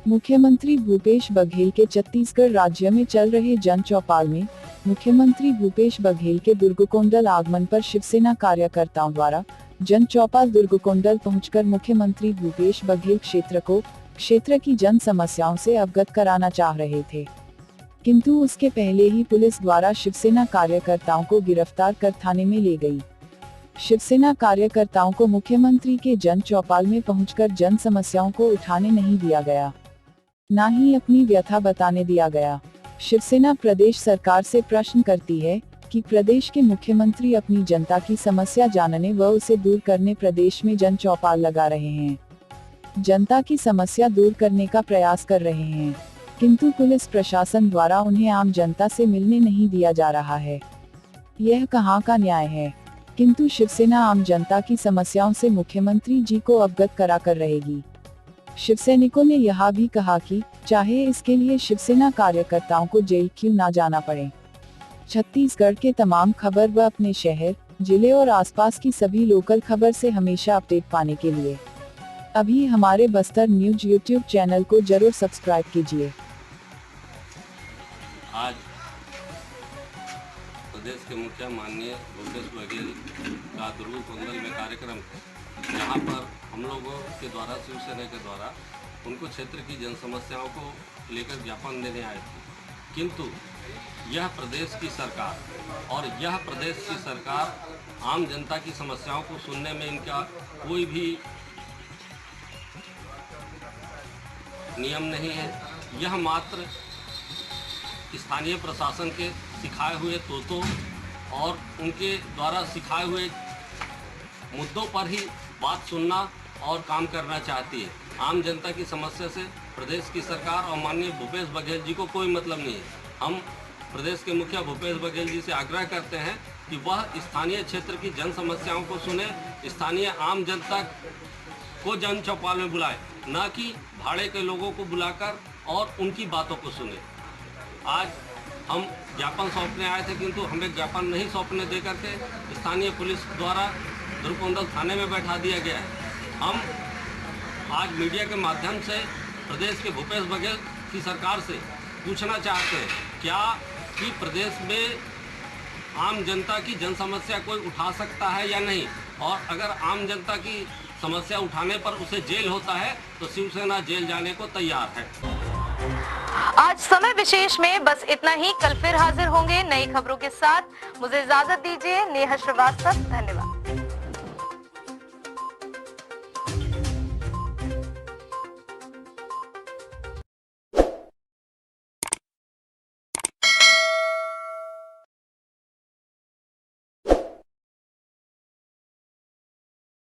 मुख्यमंत्री भूपेश बघेल के छत्तीसगढ़ राज्य में चल रहे जन चौपाल में मुख्यमंत्री भूपेश बघेल के दुर्गकोंडल आगमन पर शिवसेना कार्यकर्ताओं द्वारा जन चौपाल दुर्गकोंडल पहुंचकर मुख्यमंत्री भूपेश बघेल क्षेत्र की जन समस्याओं से अवगत कराना चाह रहे थे, किंतु उसके पहले ही पुलिस द्वारा शिवसेना कार्यकर्ताओं को गिरफ्तार कर थाने में ले गई। शिवसेना कार्यकर्ताओं को मुख्यमंत्री के जन चौपाल में पहुंचकर जन समस्याओं को उठाने नहीं दिया गया, न ही अपनी व्यथा बताने दिया गया। शिवसेना प्रदेश सरकार से प्रश्न करती है कि प्रदेश के मुख्यमंत्री अपनी जनता की समस्या जानने व उसे दूर करने प्रदेश में जन चौपाल लगा रहे हैं, जनता की समस्या दूर करने का प्रयास कर रहे हैं, किंतु पुलिस प्रशासन द्वारा उन्हें आम जनता से मिलने नहीं दिया जा रहा है। यह कहां का न्याय है? किंतु शिवसेना आम जनता की समस्याओं से मुख्यमंत्री जी को अवगत करा कर रहेगी। शिवसैनिकों ने यह भी कहा कि चाहे इसके लिए शिवसेना कार्यकर्ताओं को जेल क्यों ना जाना पड़े। छत्तीसगढ़ के तमाम खबर व अपने शहर, जिले और आसपास की सभी लोकल खबर से हमेशा अपडेट पाने के लिए अभी हमारे बस्तर न्यूज यूट्यूब चैनल को जरूर सब्सक्राइब कीजिए। आज प्रदेश के मुखिया माननीय भूपेश बघेल का दुर्गकोंडल में कार्यक्रम है, जहां पर हम लोगों के द्वारा शिवसेना के द्वारा उनको क्षेत्र की जन समस्याओं को लेकर ज्ञापन देने आए थे, किंतु यह प्रदेश की सरकार आम जनता की समस्याओं को सुनने में इनका कोई भी नियम नहीं है। यह मात्र स्थानीय प्रशासन के सिखाए हुए तोतों और उनके द्वारा सिखाए हुए मुद्दों पर ही बात सुनना और काम करना चाहती है। आम जनता की समस्या से प्रदेश की सरकार और माननीय भूपेश बघेल जी को कोई मतलब नहीं है। हम प्रदेश के मुखिया भूपेश बघेल जी से आग्रह करते हैं कि वह स्थानीय क्षेत्र की जन समस्याओं को सुने, स्थानीय आम जनता को जन चौपाल में बुलाए, न कि भाड़े के लोगों को बुलाकर और उनकी बातों को सुने। आज हम ज्ञापन सौंपने आए थे, किंतु हमें ज्ञापन नहीं सौंपने दे करके स्थानीय पुलिस द्वारा दुर्गकोंडल थाने में बैठा दिया गया है। हम आज मीडिया के माध्यम से प्रदेश के भूपेश बघेल की सरकार से पूछना चाहते हैं क्या कि प्रदेश में आम जनता की जन समस्या कोई उठा सकता है या नहीं, और अगर आम जनता की समस्या उठाने पर उसे जेल होता है तो शिवसेना जेल जाने को तैयार है। आज समय विशेष में बस इतना ही। कल फिर हाजिर होंगे नई खबरों के साथ। मुझे इजाजत दीजिए। नेहा श्रीवास्तव, धन्यवाद।